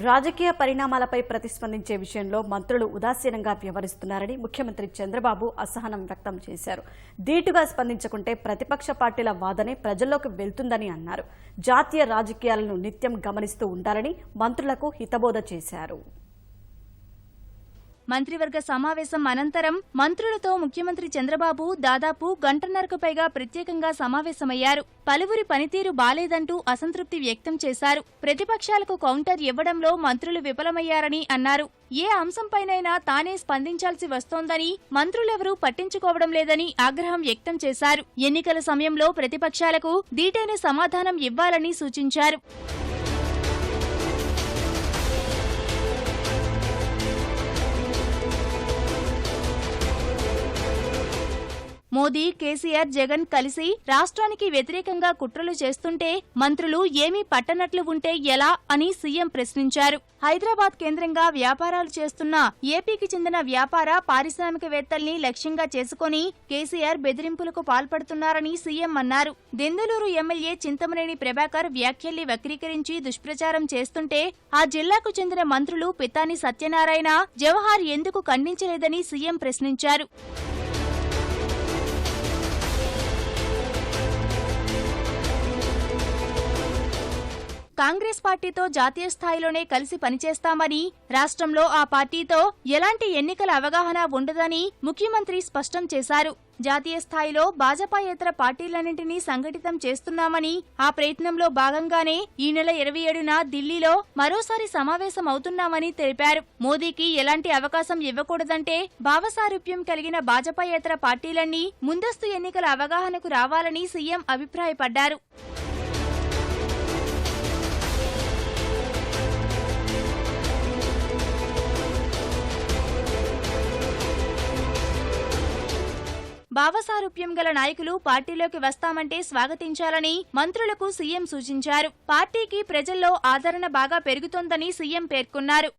రాజకీయ పరిణామాలపై ప్రతిస్పందించే విషయంలో మంత్రులు ఉదాసీనంగా వ్యవహరిస్తున్నారని ముఖ్యమంత్రి చంద్రబాబు అసహనం వ్యక్తం చేశారు. ధీటుగా స్పందించకుంటే ప్రతిపక్ష పార్టీల వాదనే ప్రజల్లోకి వెళ్తుందని అన్నారు. జాతీయ రాజకీయాలను నిత్యం గమనిస్తూ ఉండాలని మంత్రులకు హితబోధ చేశారు. మంత్రివర్గ సమావేశం అనంతరం మంత్రులతో ముఖ్యమంత్రి చంద్రబాబు దాదాపు గంటన్నరకు పైగా ప్రత్యేకంగా సమావేశమయ్యారు. పలువురి పనితీరు బాలేదంటూ అసంతృప్తి వ్యక్తం చేశారు. ప్రతిపక్షాలకు కౌంటర్ ఇవ్వడంలో మంత్రులు విఫలమయ్యారని అన్నారు. ఏ అంశంపైనైనా తానే స్పందించాల్సి వస్తోందని, మంత్రులెవరూ పట్టించుకోవడం లేదని ఆగ్రహం వ్యక్తం చేశారు. ఎన్నికల సమయంలో ప్రతిపక్షాలకు దీటైన సమాధానం ఇవ్వాలని సూచించారు. మోదీ, కేసీఆర్, జగన్ కలిసి రాష్ట్రానికి వ్యతిరేకంగా కుట్రలు చేస్తుంటే మంత్రులు ఏమీ పట్టనట్లు ఉంటే ఎలా అని సీఎం ప్రశ్నించారు. హైదరాబాద్ కేంద్రంగా వ్యాపారాలు చేస్తున్న ఏపీకి చెందిన వ్యాపార పారిశ్రామికవేత్తల్ని లక్ష్యంగా చేసుకుని కేసీఆర్ బెదిరింపులకు పాల్పడుతున్నారని సీఎం అన్నారు. దెందులూరు ఎమ్మెల్యే చింతమనేని ప్రభాకర్ వ్యాఖ్యల్ని వక్రీకరించి దుష్ప్రచారం చేస్తుంటే ఆ జిల్లాకు చెందిన మంత్రులు పితాని సత్యనారాయణ, జవహర్ ఎందుకు ఖండించలేదని సీఎం ప్రశ్నించారు. కాంగ్రెస్ పార్టీతో జాతీయ స్థాయిలోనే కలిసి పనిచేస్తామని, రాష్ట్రంలో ఆ పార్టీతో ఎలాంటి ఎన్నికల అవగాహన ఉండదని ముఖ్యమంత్రి స్పష్టం చేశారు. జాతీయ స్థాయిలో భాజపాయేతర పార్టీలన్నింటినీ సంఘటితం చేస్తున్నామని, ఆ ప్రయత్నంలో భాగంగానే ఈ నెల 27న ఢిల్లీలో మరోసారి సమావేశమవుతున్నామని తెలిపారు. మోదీకి ఎలాంటి అవకాశం ఇవ్వకూడదంటే భావసారూప్యం కలిగిన భాజపాయేతర పార్టీలన్నీ ముందస్తు ఎన్నికల అవగాహనకు రావాలని సీఎం అభిప్రాయపడ్డారు. భావసారూప్యం గల నాయకులు పార్టీలోకి వస్తామంటే స్వాగతించాలని మంత్రులకు సీఎం సూచించారు. పార్టీకి ప్రజల్లో ఆదరణ బాగా పెరుగుతోందని సీఎం పేర్కొన్నారు.